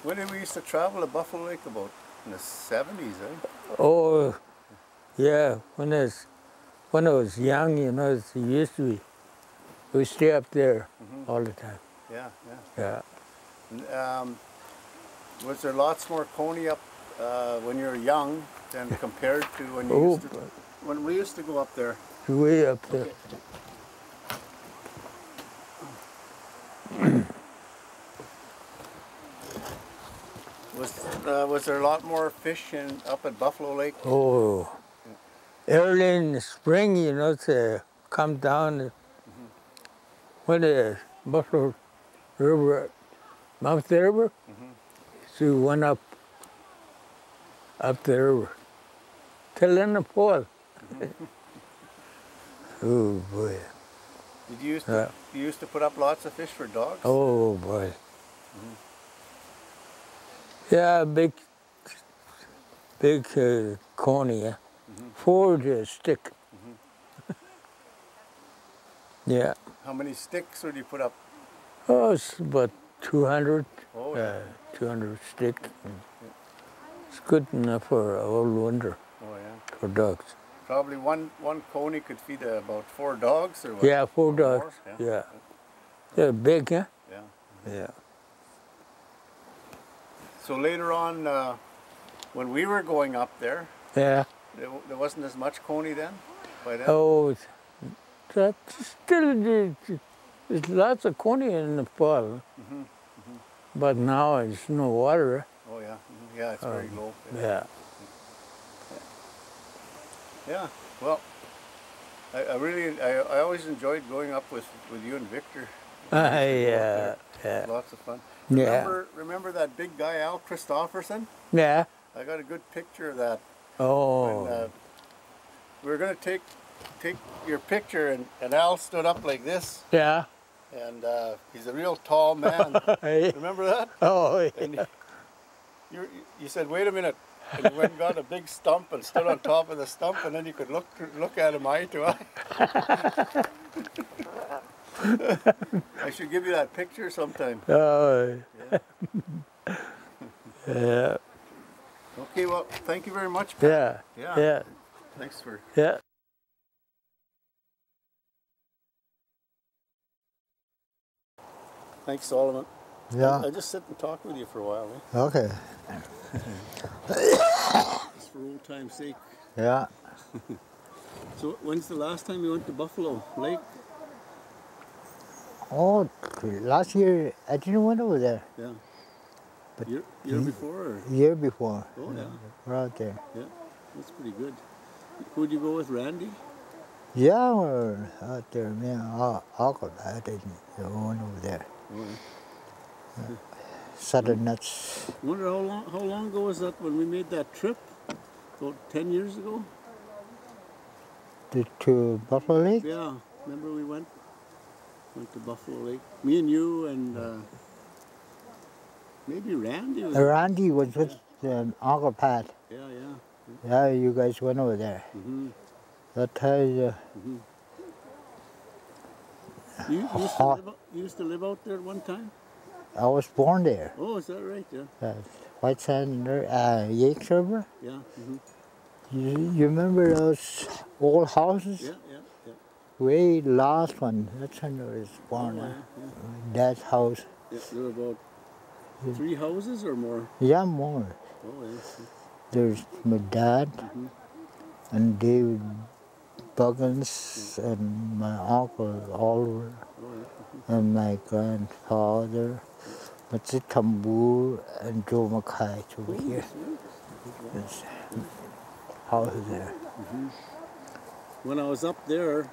When did we used to travel to Buffalo Lake? About in the 70s, eh? Oh, yeah. When I was young, you know, it used to be. We stay up there all the time. Yeah, Yeah. yeah. Was there lots more Coney up when you were young than compared to when you used to, when we used to go up there? Way up there. Okay. Was there a lot more fish up at Buffalo Lake? Oh, early in the spring, you know, to come down when the Buffalo River, mouth the river, so we went up the river till in the fall. Oh boy! Did you used to put up lots of fish for dogs? Oh boy! Yeah, big Coney, yeah. 4 stick. Yeah. How many sticks would you put up? Oh, it's about 200. Oh, yeah. 200 stick. It's good enough for all winter. Oh, yeah. For dogs. Probably one Coney could feed about 4 dogs, or what? Yeah, 4 dogs. Yeah. Yeah. They're big, huh? Yeah. Yeah. So later on, when we were going up there, yeah, there wasn't as much Coney then? By then? Oh, there's lots of Coney in the fall. But now there's no water. Oh, yeah. Yeah, it's very low. Yeah. Yeah, well, I always enjoyed going up with you and Victor. Yeah. Lots of fun. Yeah. Remember that big guy, Al Christofferson? Yeah. I got a good picture of that. Oh. When, we were going to take your picture, and Al stood up like this. Yeah. And he's a real tall man. Remember that? Oh, yeah. And you said, wait a minute. And he went and got a big stump and stood on top of the stump, and then you could look at him eye to eye. I should give you that picture sometime. Oh. Yeah. Yeah. Okay, well, thank you very much, Pat. Yeah. Yeah. Thanks for... Yeah. Thanks, Solomon. Yeah. I just sit and talk with you for a while, eh? Okay. Just for old time's sake. Yeah. So, when's the last time you went to Buffalo Lake? Oh, last year I didn't went over there. Yeah. But year before? Or? Year before. Oh, yeah. We're out there. Yeah, that's pretty good. Who'd you go with, Randy? Yeah, we're out there. Man, Uncle, I didn't went over there. Oh, yeah. Southern Nuts. I wonder how long ago was that when we made that trip? About 10 years ago? To Buffalo Lake? Yeah, remember we went to Buffalo Lake. Me and you and maybe Randy was Randy was with Uncle Pat. Yeah. Yeah, you guys went over there. That time. You used to live out there at one time? I was born there. Oh, is that right? Yeah. White Sand Yates River. Yeah. You remember those old houses? Yeah. Way last one. That's when I was born. Dad's house. Yeah, there were about 3 houses or more? Yeah, more. Oh, yes. There's my dad and David Buggins and my uncle Oliver and my grandfather, Matsi Tambur and Joe Mackay over here. There's houses there. When I was up there,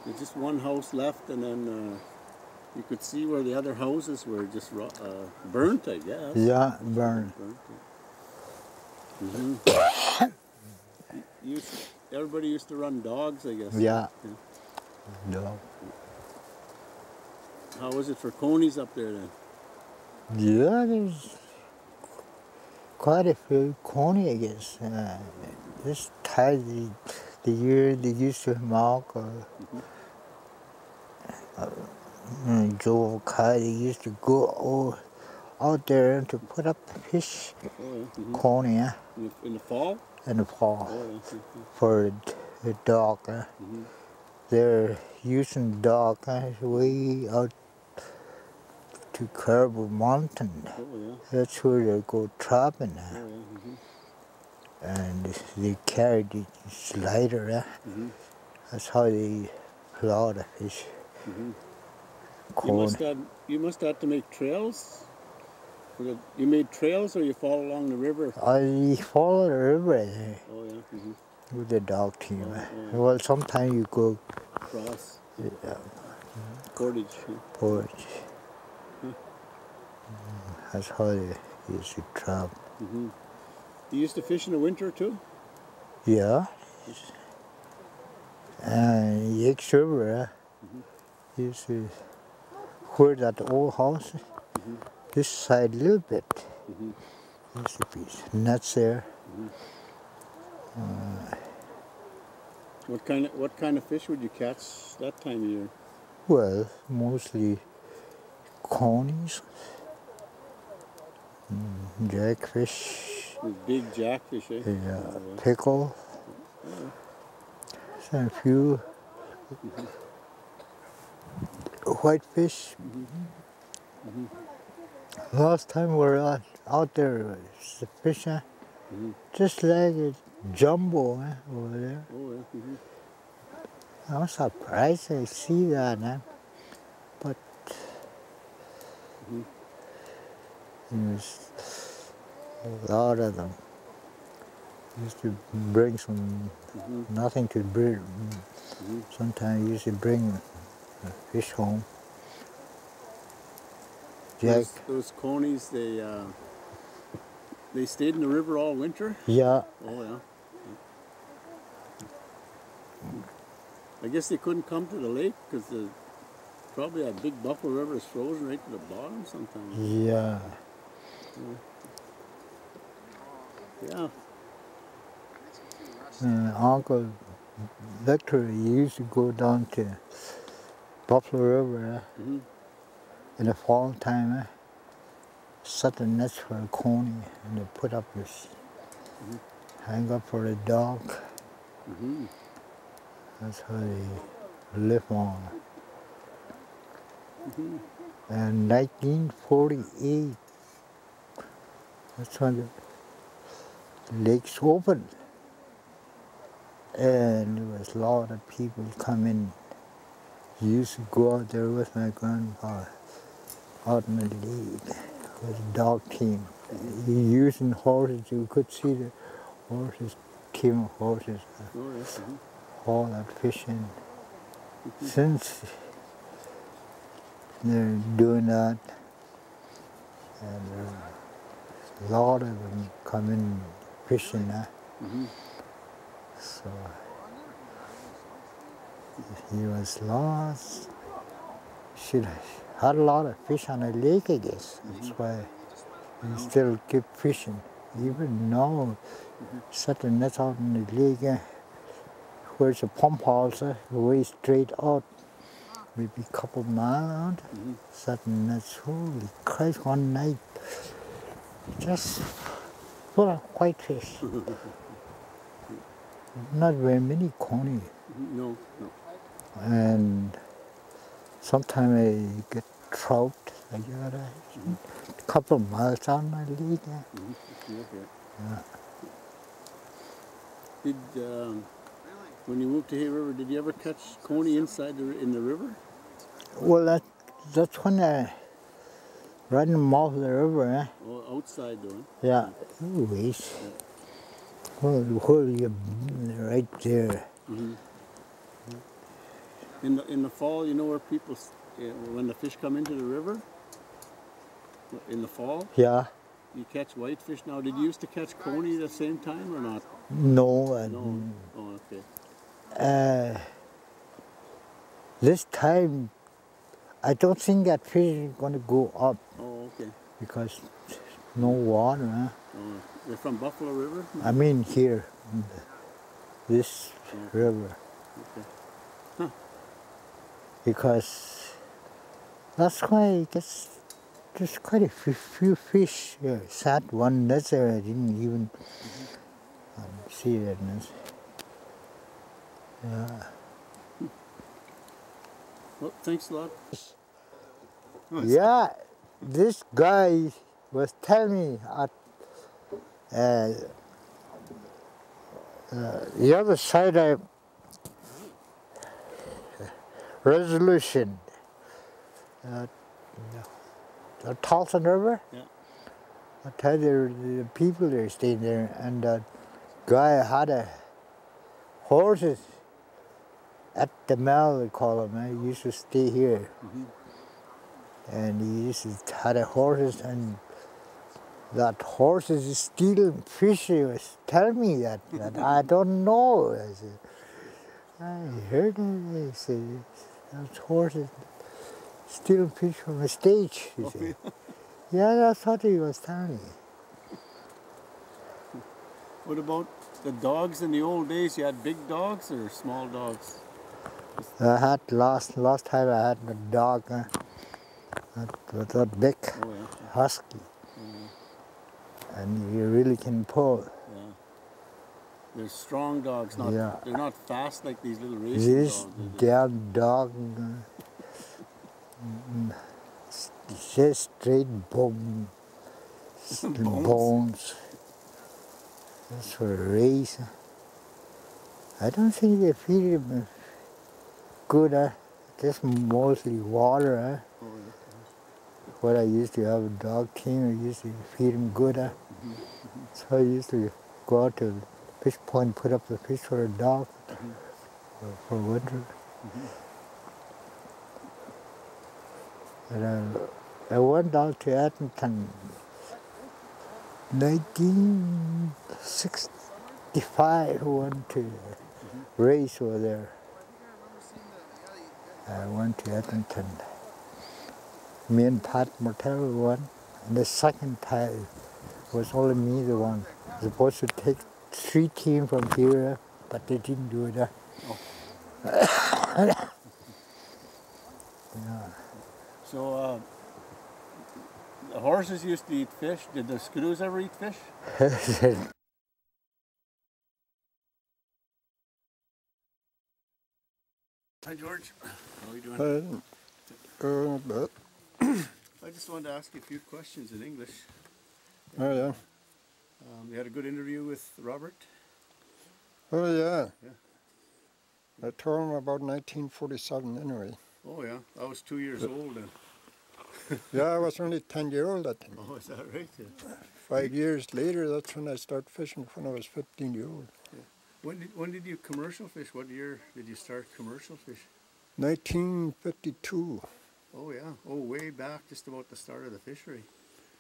there's just one house left, and then you could see where the other houses were just burnt, I guess. Yeah, burned. Everybody used to run dogs, I guess. Yeah. No. How was it for Coneys up there then? Yeah, there's quite a few Coney, I guess. This time, the year they used to mark Joe Kai, they used to go out there to put up fish, Coney, In the fall? in the fall Oh, yeah. for the dog. Mm-hmm. They're using dog way out to Caribou Mountain. Oh, yeah. That's where they go trapping. Oh, yeah. Mm-hmm. And they carry the slider. Mm-hmm. That's how they plow the fish. Mm-hmm. Coney. You must have to make trails. You made trails, or you fall along the river? I follow the river Oh, yeah. Mm-hmm. with the dog team. Oh. Well, sometimes you go Cross. Portage. Yeah. porch. That's how they used to trap. Mm-hmm. You used to fish in the winter too? Yeah. And Yates River used to, where that old house, this side a little bit. Used to be nuts there. What kind of fish would you catch that time of year? Well, mostly conies, jackfish, Those big jackfish, eh? pickle, and a few whitefish. Last time we were out there fishing, just like a jumbo over there. Oh, yeah. Mm-hmm. I was surprised to see that, but there's a lot of them. Used to bring some, nothing to bring. Sometimes used to bring fish home. Jack. Those conies, they stayed in the river all winter? Yeah. Oh, yeah. I guess they couldn't come to the lake because probably that big Buffalo River is frozen right to the bottom sometimes. Yeah. Yeah. Uncle Victor used to go down to Buffalo River in the fall time, set the nets for a coney, and they put up this hang up for the dog. That's how they live on. And 1948, that's when the lakes opened. And there was a lot of people coming. Used to go out there with my grandpa out in the lake with a dog team. Using horses, you could see the horses, team of horses, all that fishing. Since they're doing that, and there's a lot of them coming fishing now. So he was lost. Should had a lot of fish on the lake, I guess. That's why he still keep fishing. Even now, set the nets out in the lake, where's the pump house, way straight out, maybe a couple miles out. Set the nets. Holy Christ! One night, just full of whitefish. Not very many coney. No. And sometimes I get trout. I got a couple of miles out my lake. Did when you moved to Hay River, did you ever catch coney inside in the river? Well, that's when right in the mouth of the river. Oh, outside though. Yeah. Anyways, well, you're right there. In the fall, you know where people, when the fish come into the river, in the fall, Yeah. you catch whitefish. Now, did you used to catch coney at the same time or not? No. No. Oh, okay. This time, I don't think that fish is going to go up Oh, okay. because no water. Oh, they're from Buffalo River? I mean here, this river. Okay. Huh. Because that's why it gets there's quite a few fish. Sat one nest there, I didn't even see that nest. Yeah. Well, thanks a lot. Yeah, this guy was telling me at the other side of Resolution, the Tolson River. Yeah. I tell you, the people there staying there, and that guy had horses at the mill, they call him. He used to stay here, and he used to had horses, and that horses is stealing fish. He was telling me that I don't know. I said, I heard it. They said, those horses stealing fish from the stage. He said. Yeah, that's what he was telling me. What about the dogs in the old days? You had big dogs or small dogs? I had last time I had a dog, that big husky, and you really can pull. Yeah. They're strong dogs. They're not fast like these little racing This dogs. damn dog, just straight bones. That's for a race. I don't think they feed him good. Just mostly water. When I used to have a dog king, I used to feed him good. So I used to go out to the fish pond, put up the fish for a dog for winter. And I went down to Edmonton 1965, went to race over there. I went to Edmonton. Me and Pat Martell won. And the second time was only me the one. I was supposed to take 3 teams from here, but they didn't do it. Yeah. So the horses used to eat fish. Did the screws ever eat fish? Hi, George. How are you doing? But I just wanted to ask you a few questions in English. oh yeah, You had a good interview with Robert? oh yeah. Yeah. I told him about 1947 anyway. Oh yeah, I was 2 years old then. Yeah, I was only 10-year-old at the time. Oh, is that right? Yeah. 5 years later, that's when I started fishing. When I was 15-year-old. Yeah. When did you commercial fish? What year did you start commercial fish? 1952. Oh yeah. Oh, way back, just about the start of the fishery.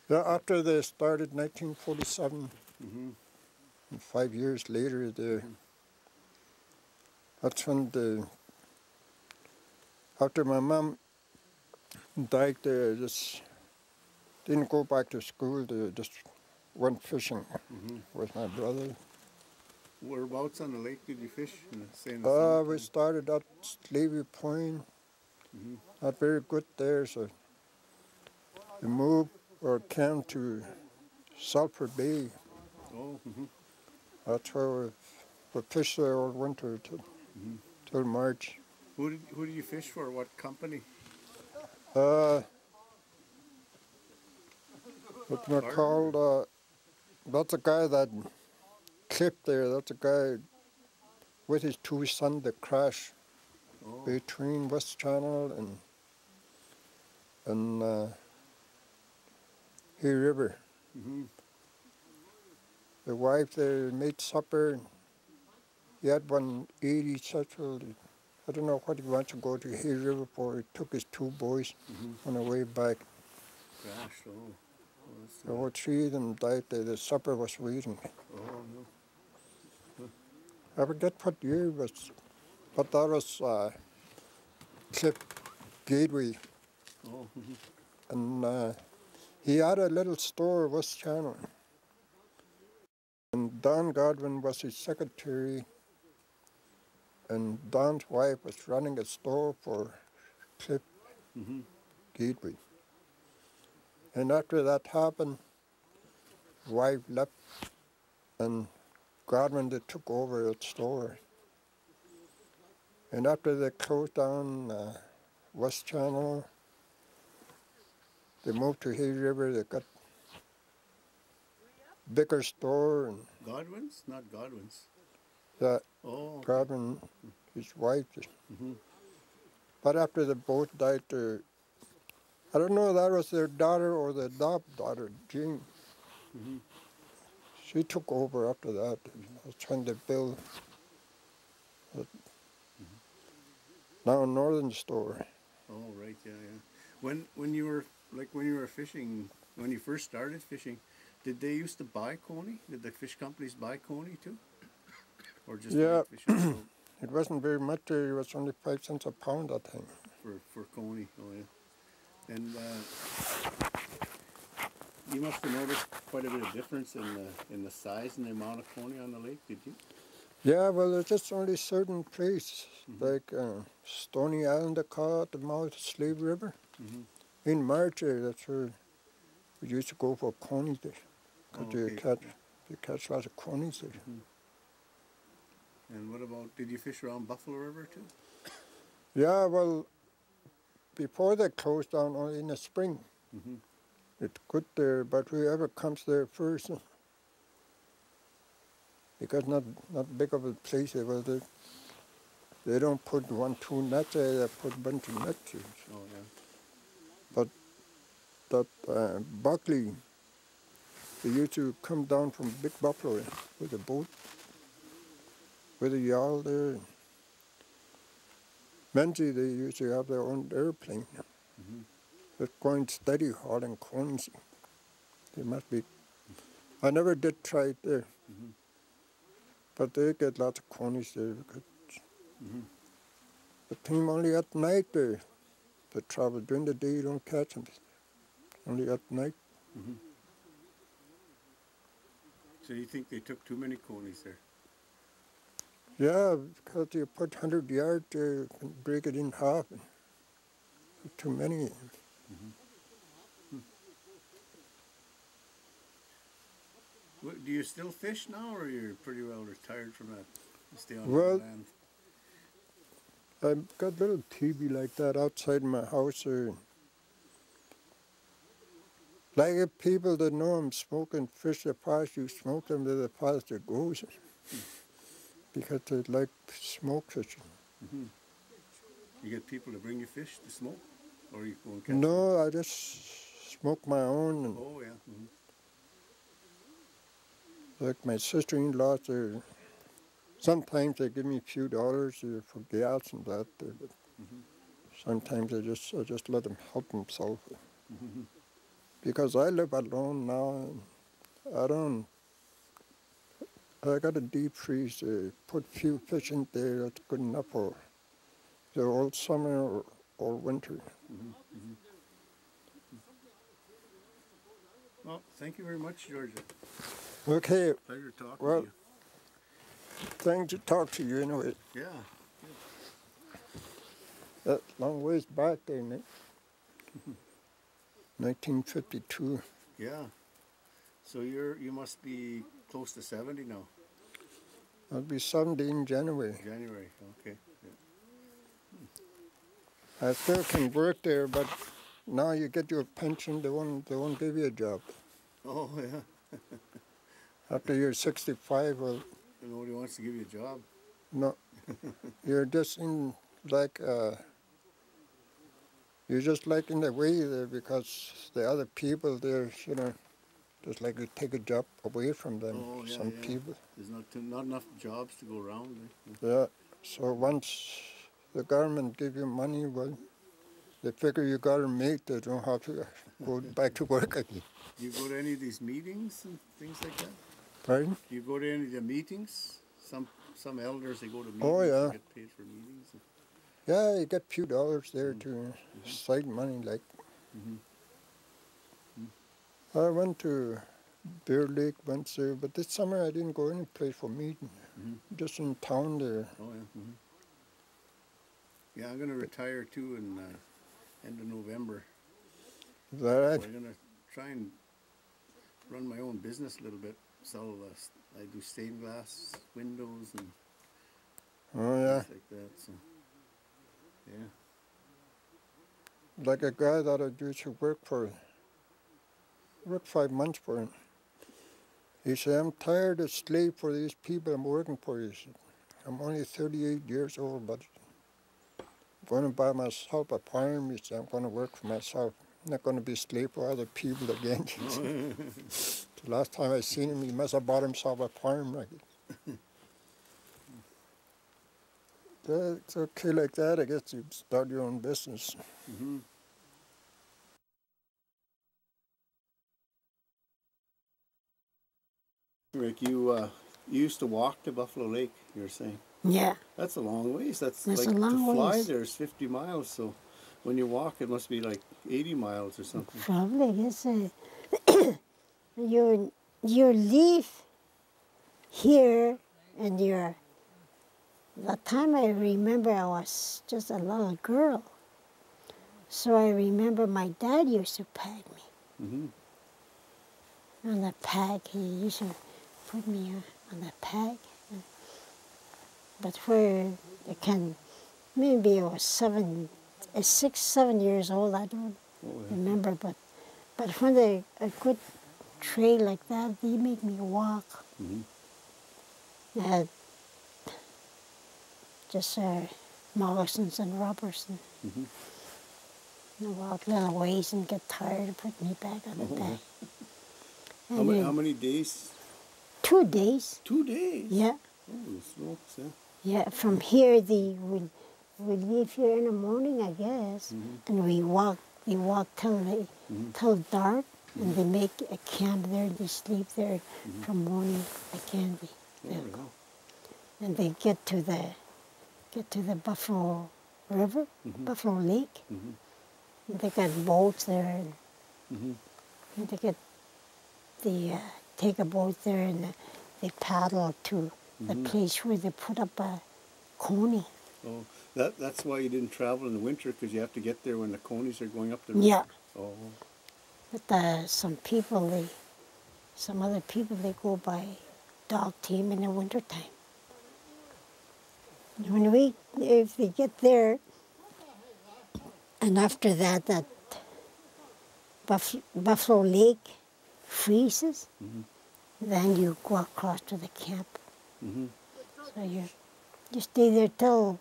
Yeah, after they started 1947, and 5 years later, that's when after my mom died, they just didn't go back to school. They just went fishing with my brother. Whereabouts on the lake did you fish? We started at Slavey Point. Not very good there, so we moved or came to Sulphur Bay. Oh. That's where we fished there all winter till March. Who did you fish for? What company? What we're called, that's a guy that clipped there. That's a guy with his 2 sons that crashed between West Channel and Hay River. The wife there made supper. He had 180 Central. I don't know what he wants to go to Hay River for. He took his 2 boys on the way back. Gosh, All 3 of them died there. The supper was waiting. Oh no. I forget what year it was, but that was Cliff Gateway. Oh. And he had a little store, West Channel. And Don Godwin was his secretary, and Don's wife was running a store for Cliff Gateway. And after that happened, wife left and Godwin, they took over the store. And after they closed down West Channel, they moved to Hay River. They got bigger store and Godwin's? Not Godwin's. that Oh, okay. Godwin, his wife. Mm-hmm. But after they both died, I don't know if that was their daughter or their daughter, Jean. Mm-hmm. She took over after that. I was trying to build now a northern store. Oh, right, yeah, yeah. When you were when you were fishing, when you first started fishing, did they used to buy Coney? Did the fish companies buy Coney too, or just Yeah, white fish on the boat it wasn't very much. It was only 5 cents a pound, I think. for Coney? Oh yeah, and you must have noticed quite a bit of difference in the size and the amount of Coney on the lake. Did you? Yeah, well, there's just only certain places, like Stony Island, they call it, the mouth of Slave River. Mm-hmm. In March, that's where we used to go for conies there, Oh, because okay. you catch lots of conies there. Mm-hmm. And what about, did you fish around Buffalo River too? Yeah, well, before they closed down, only in the spring, Mm-hmm. it's good there, but whoever comes there first, because not big of a place, they don't put 1-2 nets there, they put a bunch of nets there. Oh yeah. But that Buckley, they used to come down from Big Buffalo with a boat, with a yawl there. Menzie, they used to have their own airplane. Mm-hmm. They're going steady, hauling cones. They must be. I never did try it there, Mm-hmm. but they get lots of conies there. Mm-hmm. The team only at night they travel. During the day you don't catch them. Only at night. Mm-hmm. So you think they took too many Conies there? Yeah, because you put 100 yards, you can break it in half. Too many. Mm-hmm. Do you still fish now, or you're pretty well retired from that? You stay on the Well, land? I've got little TV like that outside my house. Like if people that know I'm smoking fish, the fast you smoke them, they're the faster it goes. Because they like smoke fishing. Mm-hmm. You get people to bring you fish to smoke, or you go and catch them? No, I just smoke my own. And Oh yeah. Mm-hmm. like my sister-in-law, sometimes they give me a few dollars for gas and that. But Mm-hmm. sometimes I just let them help themselves. Mm-hmm. Because I live alone now, and I got a deep freeze. Put few fish in there. That's good enough for the whole summer or winter. Mm-hmm. Mm-hmm. Well, thank you very much, Georgia. Okay, Pleasure talking well, to you. thanks to talk to you anyway. Yeah. That long ways back there, 1952. Yeah. So you must be close to 70 now. I'll be 70 in January. January. Okay. Yeah. I still can work there, but now you get your pension, they won't give you a job. Oh yeah. After you're 65, well, Nobody wants to give you a job. no, you're just in like you're just like in the way there because the other people there, just like you take a job away from them. Oh yeah. Some Yeah. people. There's not enough jobs to go around. Eh? Yeah. So once the government give you money, well, they figure you got a mate. They don't have to go back to work again. Do you go to any of these meetings and things like that? Pardon? Do you go to any of the meetings? Some elders, they go to meetings. Oh, yeah. They get paid for meetings. Yeah, you get a few dollars there to side money. Like Mm-hmm. I went to Bear Lake once there, but this summer I didn't go any place for meeting. Mm-hmm. Just in town there. Oh yeah. Mm-hmm. Yeah, I'm gonna retire too in end of November. Is that right? We're gonna try and run my own business a little bit. Sell, I do stained glass windows and Oh yeah. things like that. So, yeah. Like a guy that I used to work 5 months for him. He said, I'm tired of slave for these people I'm working for. He said, I'm only 38 years old, but I'm going to buy myself a farm. He said, I'm going to work for myself. I'm not going to be slave for other people again. The last time I seen him, he must have bought himself a farm. Like it's okay like that. I guess you start your own business. Mm-hmm. Rick, you used to walk to Buffalo Lake, you were saying. Yeah, That's a long ways. That's That's like a long to fly ways. there's 50 miles. So when you walk, it must be like 80 miles or something. probably. Yes, you leave here, and the time I remember I was just a little girl. So I remember my dad used to pack me. Mm-hmm. On the pack, he used to put me on the pack. But where I can, maybe I was 6, 7 years old, I don't remember. But when a good trail like that, they make me walk. Mm-hmm. Just moccasins and rubbers, and walk little ways and get tired and put me back on the back. How many days? 2 days. 2 days? Yeah. Holy smokes, yeah. Yeah, from here we leave here in the morning, I guess, and we walk till dark, and they make a camp there. They sleep there from morning again. They go, and they get to the Buffalo River, Buffalo Lake. And they got boats there, and they take a boat there, and they paddle to the place where they put up a Coney. Oh, that's why you didn't travel in the winter, because you have to get there when the Coneys are going up the Yeah. Oh. But some other people, they go by dog team in the wintertime. If we get there, and after that Buffalo Lake freezes, then you go across to the camp. So you stay there till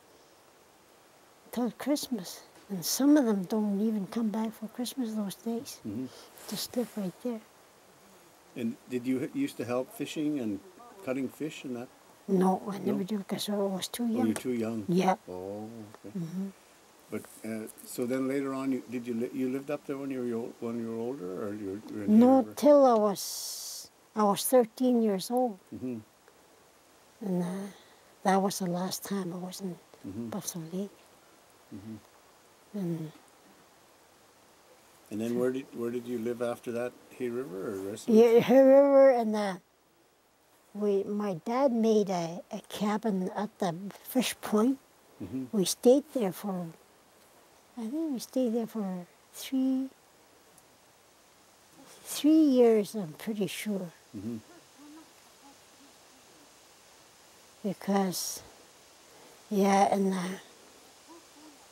Christmas, and some of them don't even come back for Christmas those days. Just live right there. And did you used to help fishing and cutting fish and that? No, I never did because I was too young. Oh, you're too young. Yeah. Oh, okay. But so then later on, you lived up there when you were older, or you were in No, here? till I was 13 years old, and that was the last time I was in Buffalo Lake. And then where did you live after that? Hay River or rest? Yeah, Hay River, and my dad made a cabin at the fish point. We stayed there for, I think we stayed there for three years, I'm pretty sure. Because, yeah, and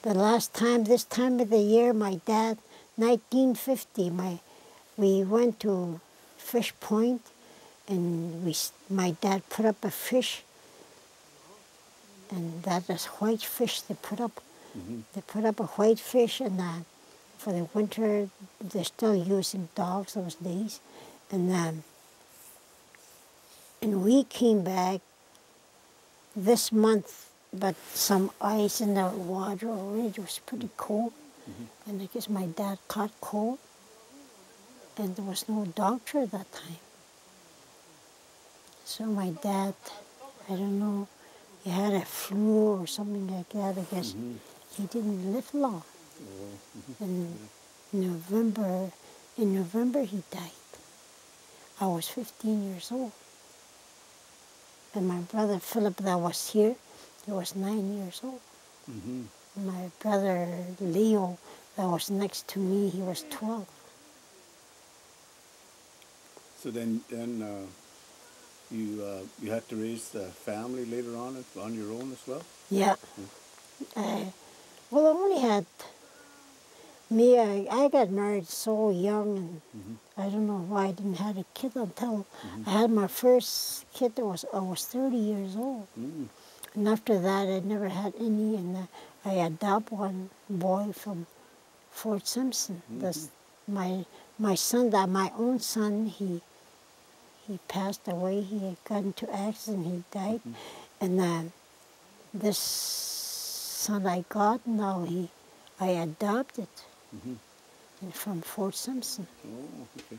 the last time, this time of the year, my dad, 1950, we went to Fish Point, and my dad put up a fish, and that is white fish they put up. They put up a white fish, and for the winter, they're still using dogs those days. And we came back this month, but some ice in the water already. It was pretty cold, and I guess my dad caught cold, and there was no doctor at that time. So my dad, I don't know, he had a flu or something like that. I guess he didn't live long. In November he died. I was 15 years old. And my brother Philip that was here, he was 9 years old. My brother Leo that was next to me, he was 12. So then you had to raise the family later on your own as well? Yeah. Well, I only had me. I got married so young, and I don't know why I didn't have a kid until I had my first kid. I was 30 years old, and after that, I never had any. And I adopted one boy from Fort Simpson. That's my son. That my own son. He passed away. He had got into accident. He died, and this son I got now, I adopted from Fort Simpson. Oh, okay.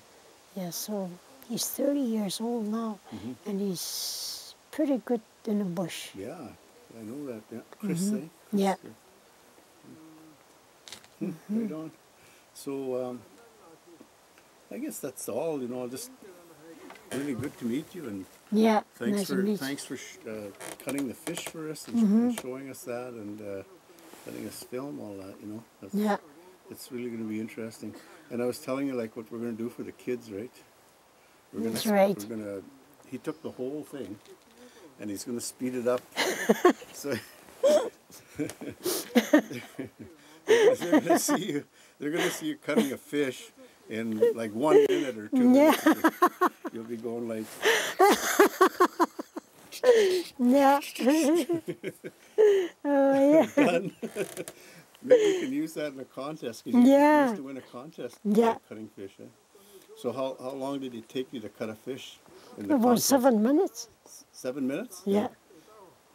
Yeah, so he's 30 years old now, and he's pretty good in the bush. Yeah, I know that. Yeah, Chris, eh? Yeah. Right on. So I guess that's all. Just really good to meet you, and Yeah, thanks nice to for meet you. thanks for cutting the fish for us and showing us that and letting us film all that. Yeah. It's really going to be interesting. And I was telling you like what we're going to do for the kids, right? That's right. He took the whole thing, and he's going to speed it up. So they're going to see you. They're going to see you cutting a fish in like 1 minute or 2 minutes. You'll be going like. Yeah. Oh, yeah. Done. Maybe you can use that in a contest because you used to win a contest cutting fish. Eh? So how long did it take you to cut a fish in the About contest? 7 minutes. 7 minutes? Yeah.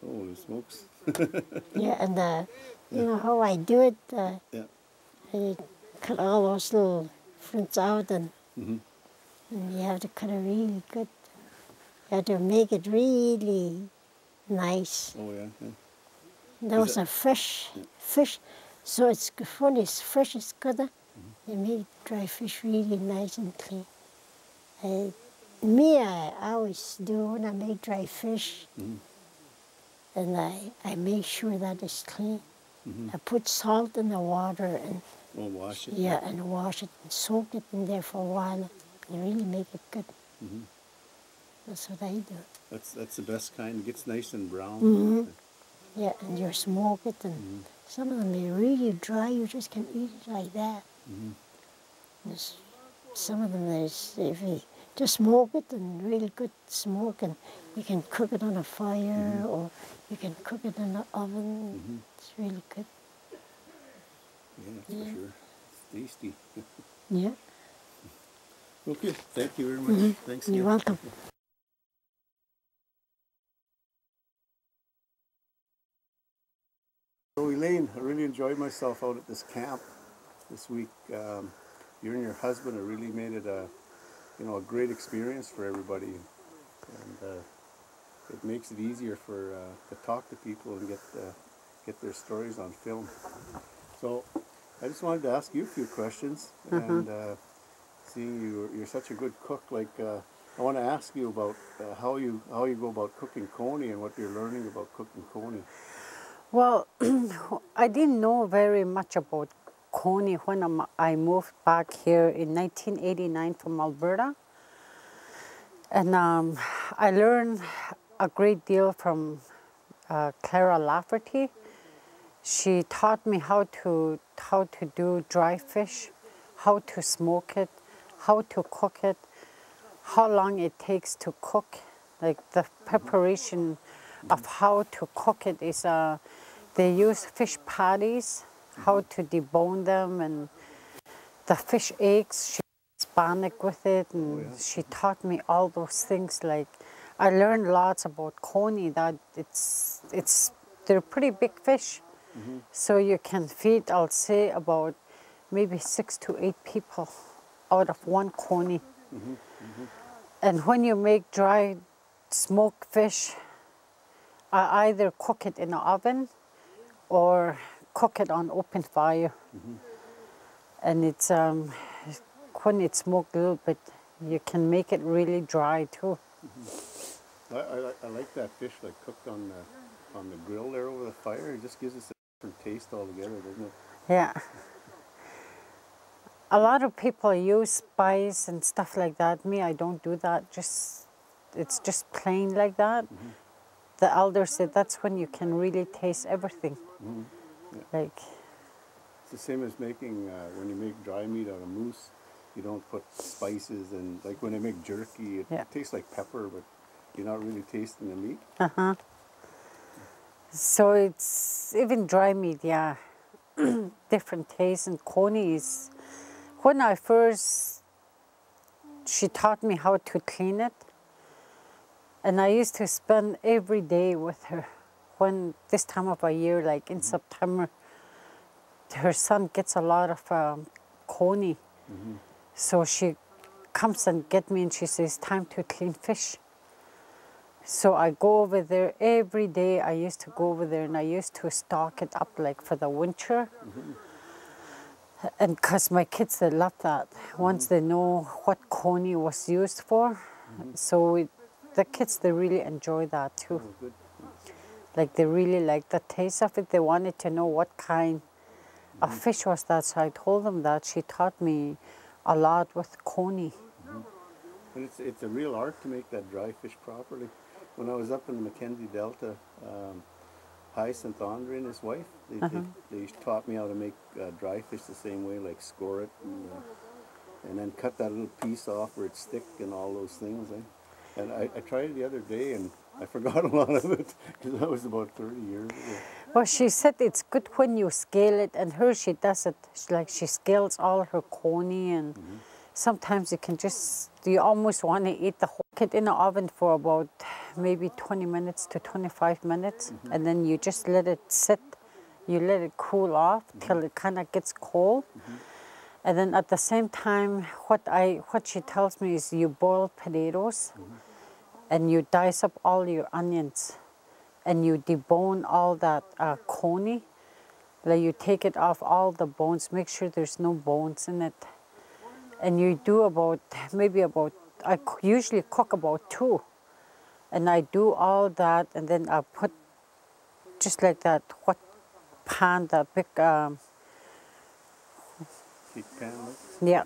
Holy smokes. Yeah, and you know how I do it? Yeah. I cut all those little fruits out, and you have to cut it really good. You have to make it really nice. Oh yeah. Yeah. That was a fresh fish, so it's when it's fresh, it's good. You make dry fish really nice and clean. I always do when I make dry fish, and I make sure that it's clean. I put salt in the water and Wash it. yeah, and wash it and soak it in there for a while and really make it good. That's what I do. That's the best kind. It gets nice and brown. Yeah, and you smoke it, and some of them are really dry. You just can eat it like that. Some of them, if you just smoke it and really good smoke, and you can cook it on a fire or you can cook it in the oven. It's really good. Yeah, for sure. It's tasty. Yeah. Okay, thank you very much. Thanks. You're welcome. So Elaine, I really enjoyed myself out at this camp this week. You and your husband have really made it a great experience for everybody, and it makes it easier to talk to people and get their stories on film. So I just wanted to ask you a few questions, and seeing you're such a good cook, I want to ask you about how you go about cooking Coney and what you're learning about cooking Coney. Well, I didn't know very much about Coney when I moved back here in 1989 from Alberta. And I learned a great deal from Clara Lafferty. She taught me how to do dry fish, how to smoke it, how to cook it, how long it takes to cook. Like the preparation of how to cook it is, they use fish patties, how to debone them, and the fish eggs, she Hispanic with it, and she taught me all those things. Like, I learned lots about Coney, that they're pretty big fish. So you can feed, I'll say, about maybe 6 to 8 people out of one Coney. And when you make dry smoked fish, I either cook it in the oven or cook it on open fire. And it's when it's smoked a little bit, you can make it really dry too. I like that fish cooked on the grill there over the fire. It just gives us a different taste altogether, doesn't it? Yeah. A lot of people use spice and stuff like that. Me, I don't do that. It's just plain like that. The elders said that's when you can really taste everything. Like, It's the same as making, when you make dry meat out of moose, you don't put spices, and like when they make jerky, it tastes like pepper, but you're not really tasting the meat. so it's even dry meat, yeah, different taste. And Coney is, when I first, she taught me how to clean it. And I used to spend every day with her. When this time of a year, like in September, her son gets a lot of Coney. So she comes and get me and she says, time to clean fish. So I go over there every day. I used to go over there and I used to stock it up like for the winter. And because my kids, they love that. Once they know what Coney was used for. So the kids, they really enjoy that too. Like they really like the taste of it. They wanted to know what kind of fish was that. So I told them that. She taught me a lot with Coney. And it's a real art to make that dry fish properly. When I was up in the Mackenzie Delta, Hyacinth Andre and his wife, they taught me how to make dry fish the same way, like score it and then cut that little piece off where it's thick and all those things. And I tried it the other day and I forgot a lot of it because that was about 30 years ago. Well, she said it's good when you scale it, and her, she does it, she scales all her Coney, and sometimes you can just, you almost want to eat the whole kit in the oven for about maybe 20 minutes to 25 minutes, and then you just let it sit, you let it cool off till it kind of gets cold. And then at the same time, what she tells me is you boil potatoes, and you dice up all your onions, and you debone all that Coney. Like you take it off all the bones, make sure there's no bones in it. And you do I usually cook about 2. And I do all that, and then I put, just like that, pan, the big, Big pan, yeah.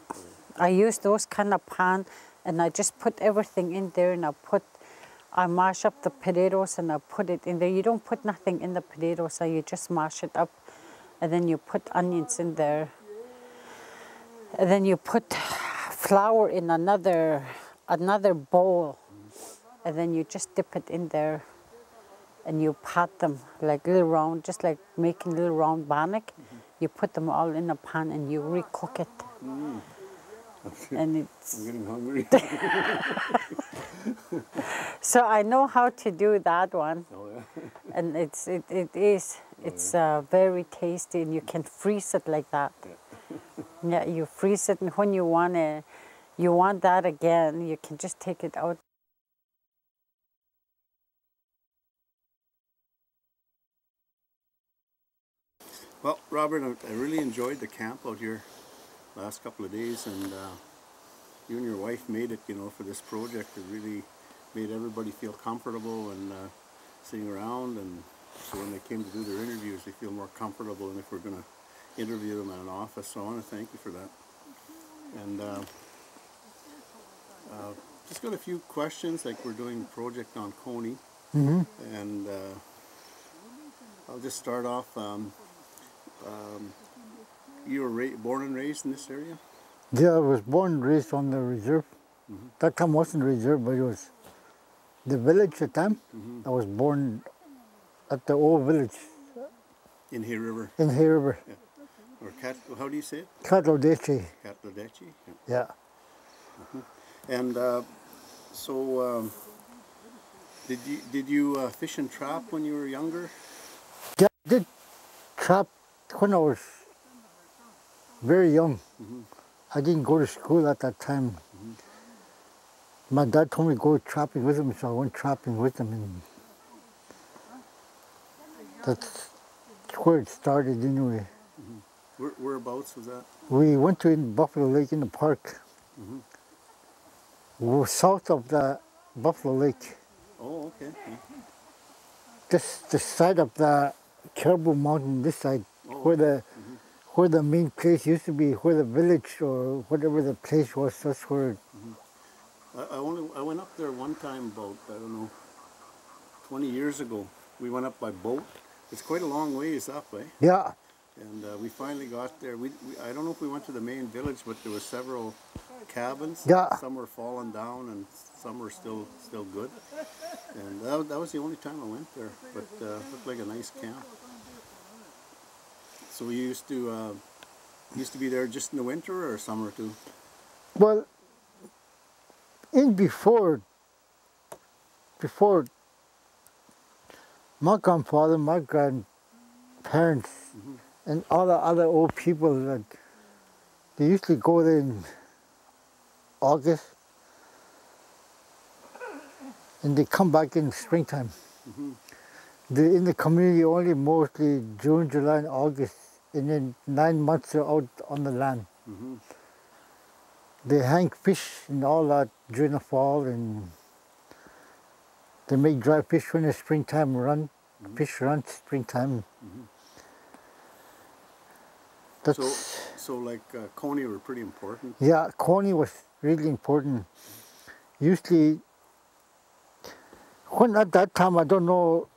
I use those kind of pan, and I just put everything in there, and I mash up the potatoes and I put it in there. You don't put nothing in the potatoes, so you just mash it up, and then you put onions in there. And then you put flour in another bowl, and then you just dip it in there, and you pat them like little round, just like making little round bannock. You put them all in a pan and you recook it. And it's, I'm getting hungry. so I know how to do that one. Oh, yeah. And it's very tasty, and you can freeze it like that. Yeah, you freeze it, and when you want that again, you can just take it out. Well, Robert, I really enjoyed the camp out here last couple of days, and you and your wife made it, for this project. It really made everybody feel comfortable and sitting around, and so when they came to do their interviews, they feel more comfortable than if we're going to interview them in an office. So I want to thank you for that. And just got a few questions, like we're doing a project on Coney, and I'll just start off. You were born and raised in this area? Yeah, I was born and raised on the reserve. That time wasn't reserve, but it was the village at the time. I was born at the old village. In Hay River? In Hay River. Yeah. Or how do you say it? Katlodeeche. Katlodeeche? Yeah. And so, did you fish and trap when you were younger? Yeah, I did trap when I was very young. I didn't go to school at that time. My dad told me to go trapping with him, so I went trapping with him, and that's where it started anyway. Whereabouts was that? We went to Buffalo Lake in the park. We were south of the Buffalo Lake. Oh, okay. Yeah. Just the side of the Caribou Mountain, this side, where the main place used to be, where the village or whatever the place was, that's where. I went up there one time about, I don't know, 20 years ago. We went up by boat. It's quite a long ways up, eh? Yeah, And we finally got there. I don't know if we went to the main village, but there were several cabins. Yeah. Some were fallen down and some were still good. And that was the only time I went there. But looked like a nice camp. So you used to be there just in the winter or summer too? well, before my grandfather, my grandparents, and all the other old people, that they used to go there in August, and they come back in springtime. They're in the community only mostly June, July, and August, and then 9 months they're out on the land. They hang fish and all that during the fall, and they make dry fish when the springtime run. Fish runs springtime. That's, So like Coney were pretty important. yeah, Coney was really important. Usually, when at that time, I don't know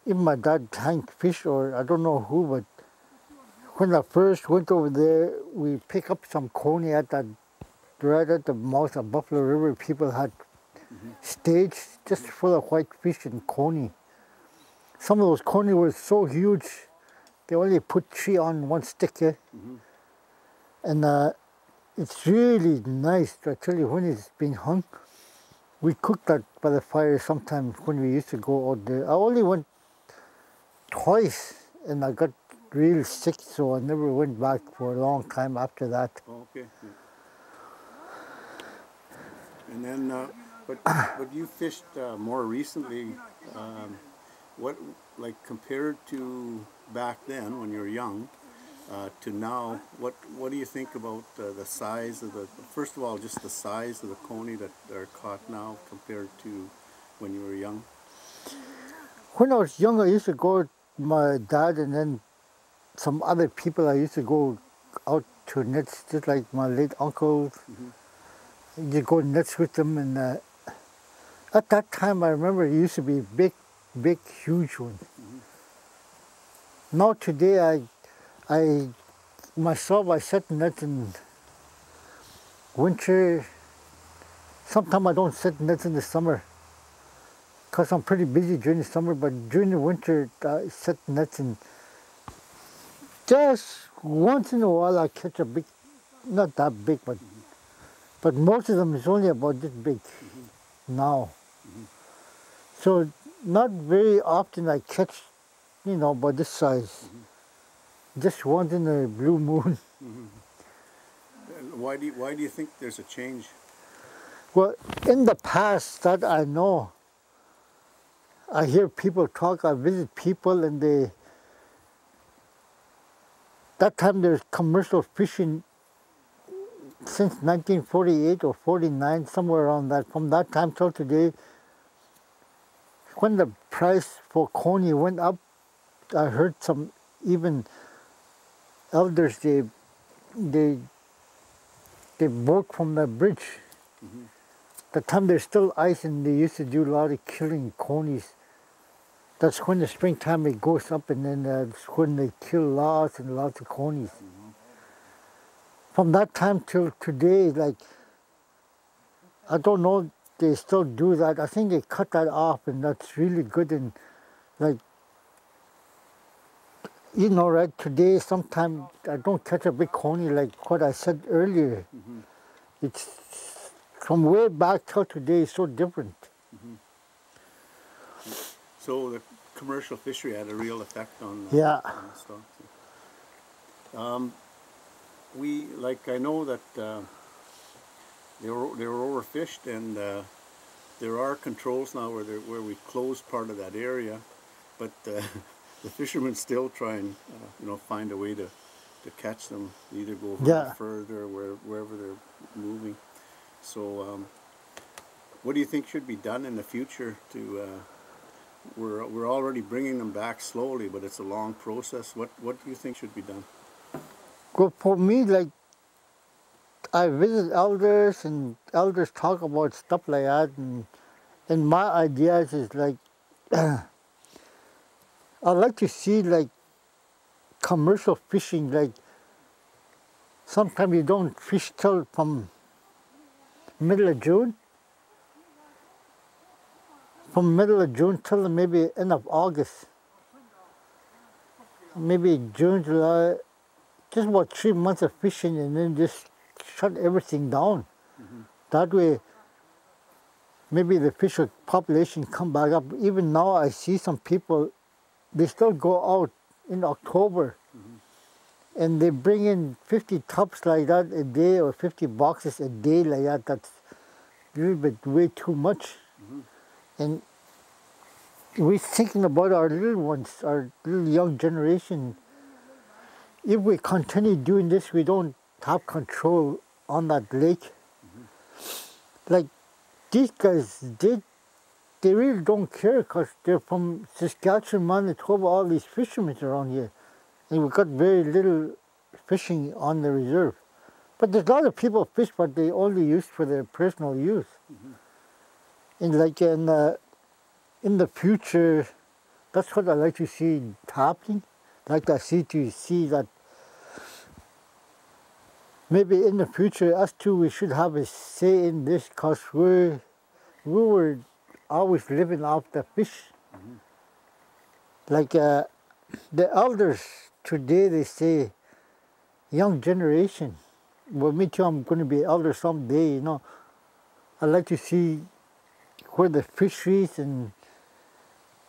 if my dad hanged fish or I don't know who, but when I first went over there, we picked up some Coney right at the mouth of Buffalo River. People had stage just full of white fish and Coney. Some of those Coney were so huge, they only put 3 on one stick. And it's really nice, I tell you, when it's been hung. We cooked that by the fire sometimes when we used to go out there. I only went twice and I got real sick, so I never went back for a long time after that. Oh, okay. Yeah. And then, but you fished more recently. What, like compared to back then when you were young, to now, what do you think about the size of the? First of all, just the size of the Coney that are caught now compared to when you were young. When I was young, I used to go with my dad and then some other people. I used to go out to nets, just like my late uncles. You go nets with them, and at that time, I remember it used to be big, huge ones. Now today, I myself, I set nets in winter. Sometimes I don't set nets in the summer because I'm pretty busy during the summer, but during the winter, I set nets, and just once in a while I catch a big, not that big, but most of them is only about this big now. So not very often I catch, about this size. Just once in a blue moon. And why do you think there's a change? Well, in the past, that I know, I hear people talk, I visit people, and that time there's commercial fishing since 1948 or 49, somewhere around that. From that time till today, when the price for Coney went up, I heard some even elders, they boat from the bridge. The time there's still ice and they used to do a lot of killing Conies. That's when the springtime it goes up, and then that's when they kill lots and lots of Conies. From that time till today, like, I don't know, they still do that. I think they cut that off, and that's really good. And like, right, today sometimes I don't catch a big Coney like what I said earlier. It's from way back till today is so different. So the commercial fishery had a real effect on Yeah. on the stock. I know that they were overfished, and there are controls now where we close part of that area, but the fishermen still try and find a way to catch them. They either go further wherever they're moving. So what do you think should be done in the future to? We're already bringing them back slowly, but it's a long process. What do you think should be done? For me, like, I visit elders and elders talk about stuff like that, and my ideas is like, I like to see like commercial fishing, like sometimes you don't fish till from middle of June, till maybe end of August, maybe June, July, just about 3 months of fishing and then just shut everything down. That way, maybe the fish population come back up. Even now I see some people, they still go out in October and they bring in 50 tubs like that a day or 50 boxes a day like that. That's a little bit way too much. And we're thinking about our little ones, our little young generation. If we continue doing this, we don't have control on that lake. Like these guys, they really don't care because they're from Saskatchewan, Manitoba, all these fishermen around here. And we've got very little fishing on the reserve. But there's a lot of people fish, but they only use for their personal use. And like in the future, that's what I like to see happening. Like I see that maybe in the future, us two, we should have a say in this because we were always living off the fish. Like the elders today, they say, young generation. Well, me too, I'm going to be elder someday, you know. I like to see where the fisheries and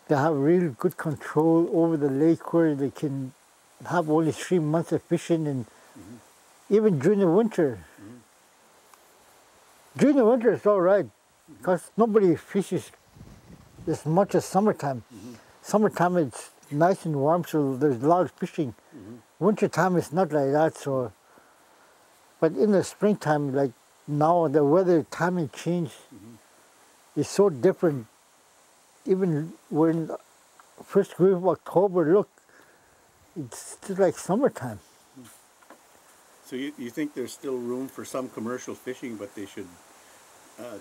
they have really good control over the lake where they can have only 3 months of fishing and even during the winter. During the winter it's all right because nobody fishes as much as summertime. Summertime it's nice and warm, so there's a lot of fishing. Wintertime it's not like that, so. But in the springtime, like now, the weather timing change is so different. Even when first week of October, look, it's still like summertime. So you think there's still room for some commercial fishing, but they should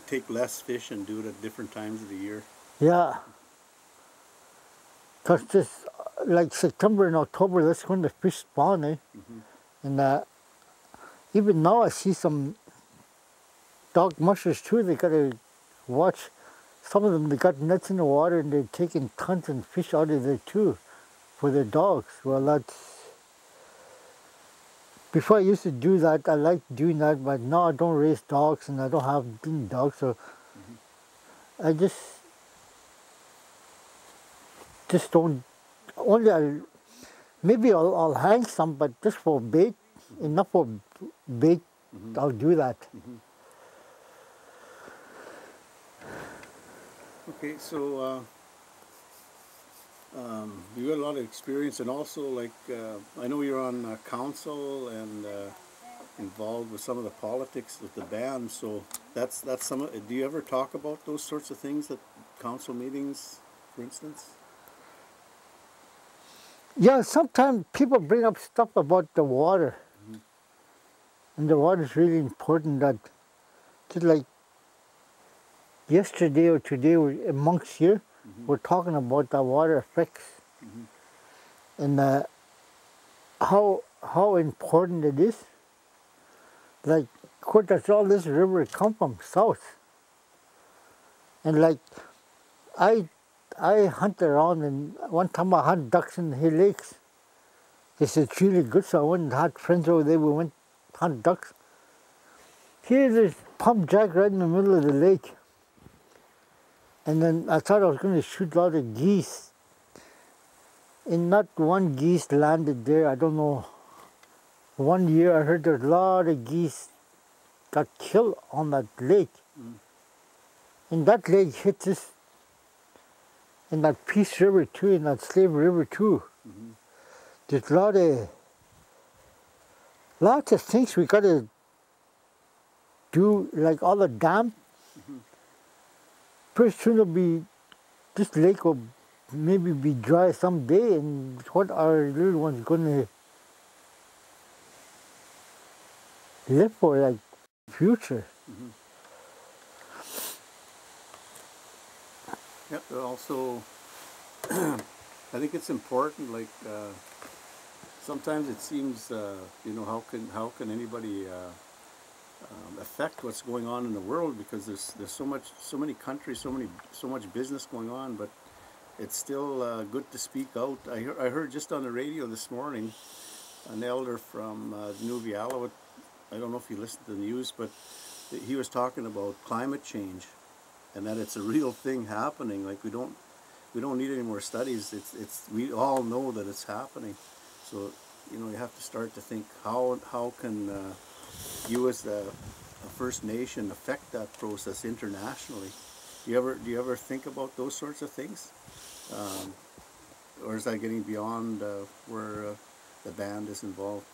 take less fish and do it at different times of the year? Yeah. Because this, like September and October, that's when the fish spawn, eh? And even now I see some dog mushers too, they gotta watch. Some of them, they got nets in the water and they're taking tons of fish out of there too for their dogs. Well, that's, before I used to do that, I liked doing that, but now I don't raise dogs and I don't have any dogs, so I just don't, maybe I'll hang some, but just for bait, enough for bait, I'll do that. Okay, so you got a lot of experience, and also like I know you're on council and involved with some of the politics of the band. So that's some. Do you ever talk about those sorts of things at council meetings, for instance? Yeah, sometimes people bring up stuff about the water, and the water is really important. That just like yesterday or today, amongst here, we're talking about the water effects and how important it is. Like, where does all this river come from? South. And like, I hunt around, and one time I hunt ducks in Hill Lakes. It's really good, so I went and had friends over there. We went hunt ducks. Here's this pump jack right in the middle of the lake. And then I thought I was going to shoot a lot of geese. And not one geese landed there. I don't know. One year I heard there's a lot of geese got killed on that lake. And that lake hit this, and that Peace River too, and that Slave River too. There's lots of things we got to do, like all the dam. Pretty soon it'll be, this lake will maybe be dry someday, and what are little ones going to live for, like future. Yep. Also, I think it's important. Like sometimes it seems, how can anybody affect what's going on in the world, because there's so many countries, so much business going on, but it's still good to speak out. I heard just on the radio this morning an elder from Nuviala. I don't know if you listened to the news, but he was talking about climate change, and that it's a real thing happening. Like we don't need any more studies. We all know that it's happening. So you have to start to think, how can you as a First Nation affect that process internationally? Do you ever think about those sorts of things, or is that getting beyond where the band is involved?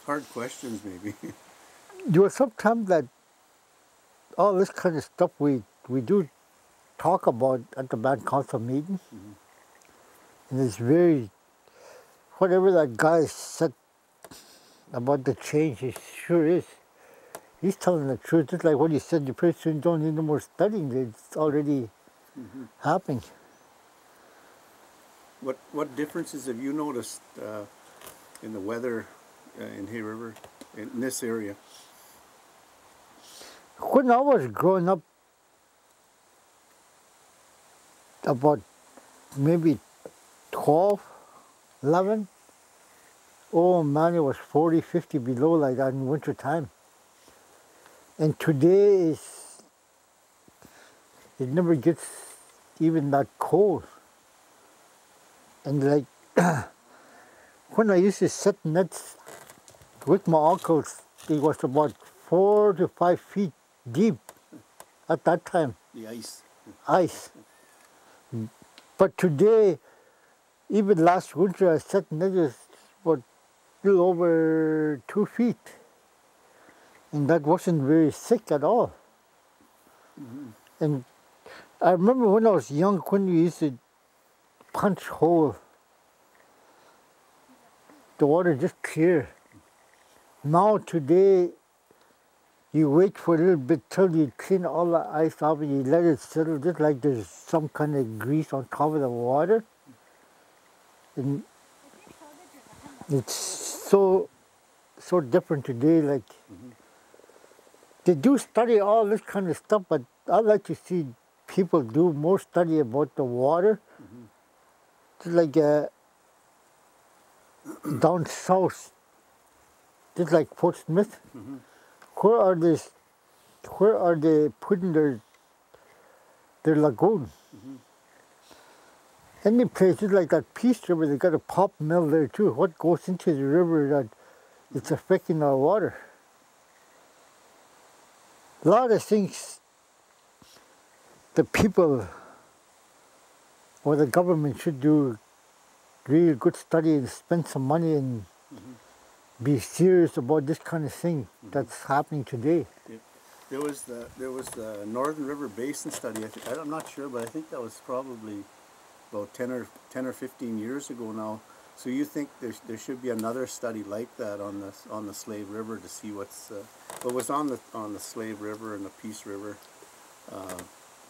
Hard questions, maybe. There was some time that all this kind of stuff we do talk about at the band council meeting, and it's very, whatever that guy said about the change, it sure is. He's telling the truth. Just like what he said, you pretty soon don't need no more studying. It's already happening. What differences have you noticed in the weather in Hay River, in this area? When I was growing up, about maybe 12, 11, oh man, it was 40, 50 below like that in winter time. And today it never gets even that cold. And like when I used to set nets with my uncles, it was about 4 to 5 feet deep at that time. The ice. Ice. But today, even last winter, I set nets about a little over 2 feet. And that wasn't very thick at all. And I remember when I was young, when we used to punch hole, the water just clear. Now today, you wait for a little bit till you clean all the ice off and you let it settle, just like there's some kind of grease on top of the water. And it's so different today. Like they do study all this kind of stuff, but I'd like to see people do more study about the water. Just like down south, just like Fort Smith. Where are they putting their lagoon? Any places like that Peace River, they got a pulp mill there too. What goes into the river that it's affecting our water? A lot of things the people or the government should do really good study and spend some money and be serious about this kind of thing that's happening today. Yeah. There was the Northern River Basin study. I'm not sure, but I think that was probably about 10 or 15 years ago now. So you think there should be another study like that on the Slave River to see what was on the Slave River and the Peace River,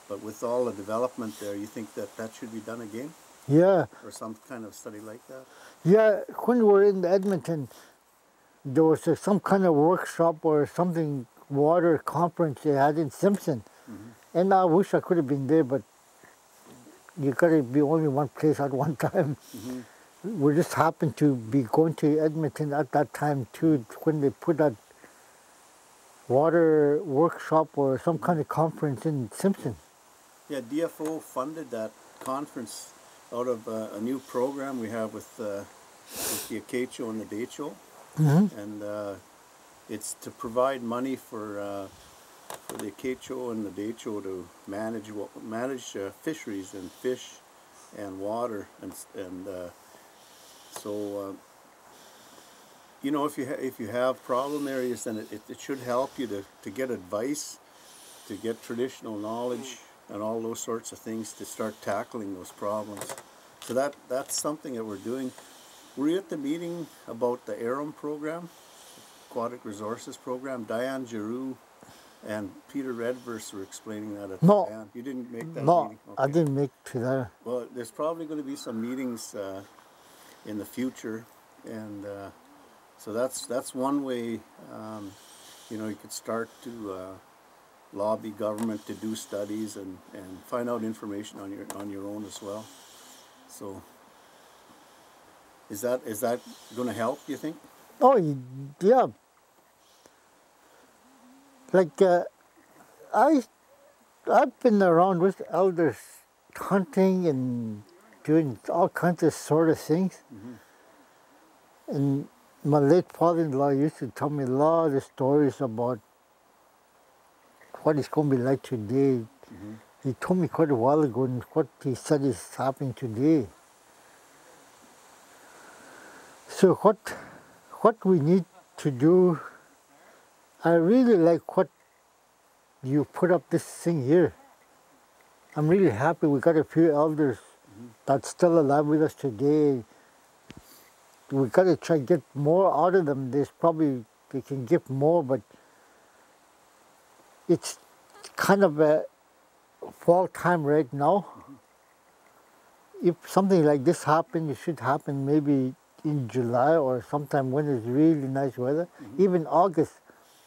but with all the development there, you think that should be done again? Yeah. Or some kind of study like that? Yeah, when we were in Edmonton, there was some kind of workshop or something, water conference they had in Simpson. And I wish I could have been there, but you gotta be only one place at one time. We just happened to be going to Edmonton at that time too, when they put that water workshop or some kind of conference in Simpson. Yeah, DFO funded that conference out of a new program we have with the Acacho and the Deeche. And it's to provide money for the Acacho and the Deeche to manage fisheries and fish and water, and so if you have problem areas, then it should help you to get advice, to get traditional knowledge and all those sorts of things to start tackling those problems. So that's something that we're doing. Were you at the meeting about the ARM program, Aquatic Resources Program. Diane Giroux and Peter Redverse were explaining that at No. the band. You didn't make that No, meeting? I didn't make to that. Well, there's probably going to be some meetings in the future, and so that's one way. You could start to lobby government to do studies and find out information on your own as well. So, is that going to help, you think? Oh, yeah. Like, I've been around with elders hunting and doing all kinds of sort of things. And my late father-in-law used to tell me a lot of stories about what it's going to be like today. He told me quite a while ago and what he said is happening today. So what we need to do, I really like what you put up this thing here. I'm really happy we got a few elders that's still alive with us today. We got to try to get more out of them. They can give more, but it's kind of a fall time right now. If something like this happened, it should happen maybe in July or sometime when it's really nice weather. Even August.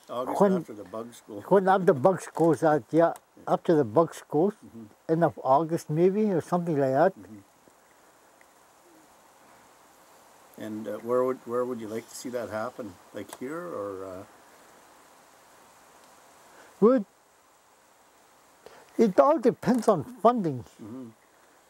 August after the bugs go. When after the bugs goes out, yeah. After the bugs goes, end of August maybe or something like that. And where would you like to see that happen? Like here or? Well, it all depends on funding.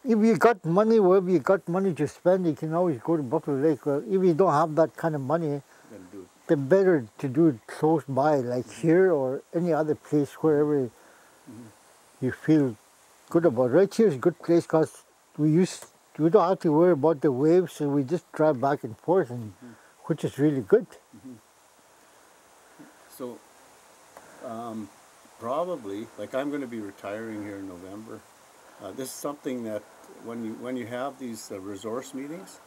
If you got money, wherever you got money to spend, you can always go to Buffalo Lake. Well, if you don't have that kind of money, Then do it. then better to do it close by, like here or any other place, wherever you feel good about. Right here is a good place because we don't have to worry about the waves, and we just drive back and forth, and which is really good. So, probably, like I'm going to be retiring here in November. This is something that when you have these resource meetings,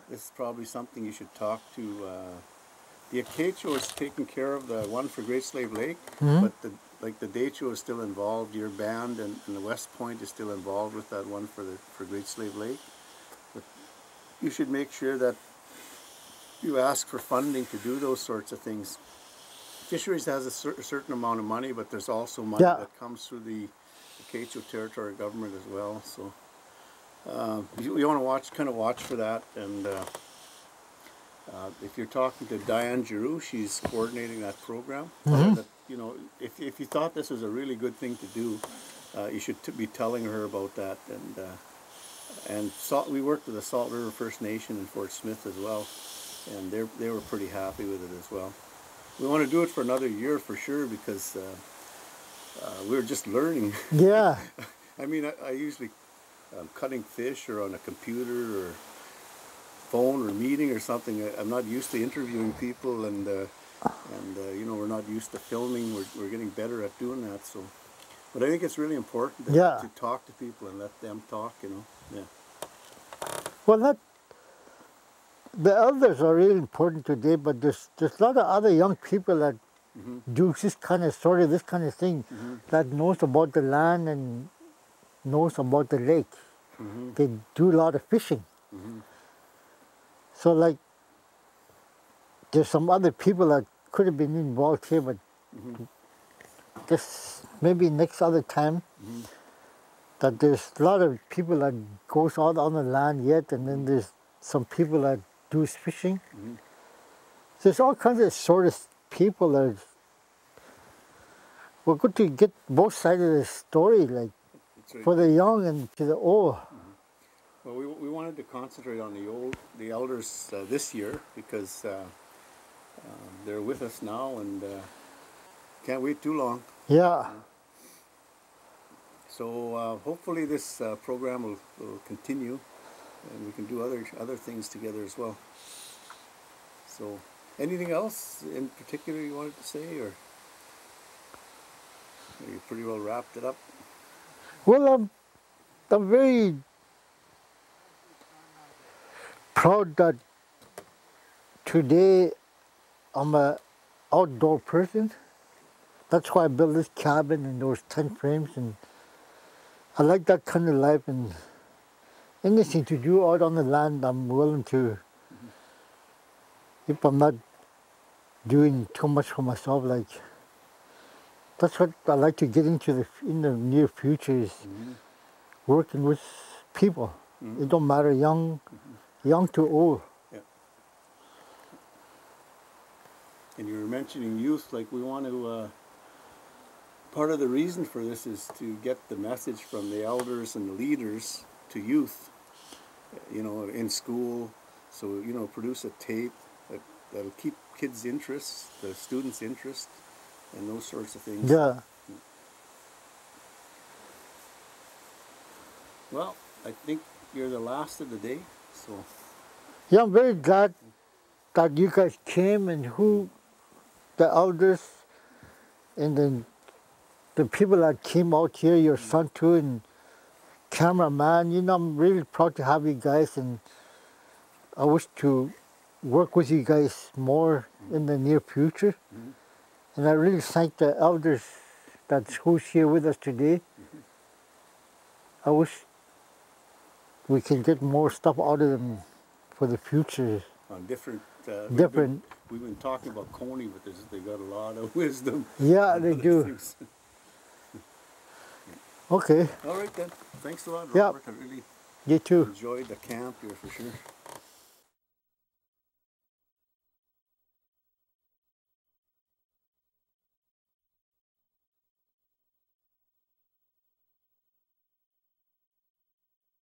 this is probably something you should talk to. The Acacho is taking care of the one for Great Slave Lake, but the Deeche is still involved. Your band and the West Point is still involved with that one for Great Slave Lake. But you should make sure that you ask for funding to do those sorts of things. Fisheries has a certain amount of money, but there's also money that comes through the Acacho Territory government as well. So you want to watch for that. And if you're talking to Diane Giroux, she's coordinating that program. That, if you thought this was a really good thing to do, you should be telling her about that. And we worked with the Salt River First Nation in Fort Smith as well, and they were pretty happy with it as well. We want to do it for another year for sure because we're just learning. Yeah. I mean, I usually cutting fish or on a computer or phone or meeting or something. I'm not used to interviewing people, and we're not used to filming. We're getting better at doing that. So, but I think it's really important to talk to people and let them talk. Yeah. Well, the elders are really important today, but there's a lot of other young people that do this kind of thing, that knows about the land and knows about the lake. They do a lot of fishing. So like, there's some other people that could have been involved here, but just maybe next other time, that there's a lot of people that goes out on the land yet, and then there's some people that do fishing. There's all kinds of sort of people that we're good to get both sides of the story, like for the young and to the old. Well, we wanted to concentrate on the elders this year because they're with us now and can't wait too long. Yeah. So hopefully this program will continue, and we can do other things together as well. So, anything else in particular you wanted to say, or you pretty well wrapped it up? Well, I'm very proud that today I'm a outdoor person. That's why I built this cabin and those tent frames, and I like that kind of life. And anything to do out on the land, I'm willing to. If I'm not doing too much for myself, like that's what I like to get into in the near future is working with people. It don't matter young to old. Yeah. And you were mentioning youth, like we want to. Part of the reason for this is to get the message from the elders and the leaders to youth, you know, in school. So, you know, produce a tape that'll keep kids' interest, the students' interest, and those sorts of things. Yeah. Well, I think you're the last of the day, so. Yeah, I'm very glad that you guys came and the elders and then the people that came out here, your son too, and cameraman, you know, I'm really proud to have you guys, and I wish to work with you guys more in the near future. And I really thank the elders who's here with us today. I wish we can get more stuff out of them for the future. On different. Different. We've been talking about Coney with this. They got a lot of wisdom. Yeah, they do. Things. Okay. All right then. Thanks a lot, Yeah. Robert. I really You too. enjoyed the camp here for sure.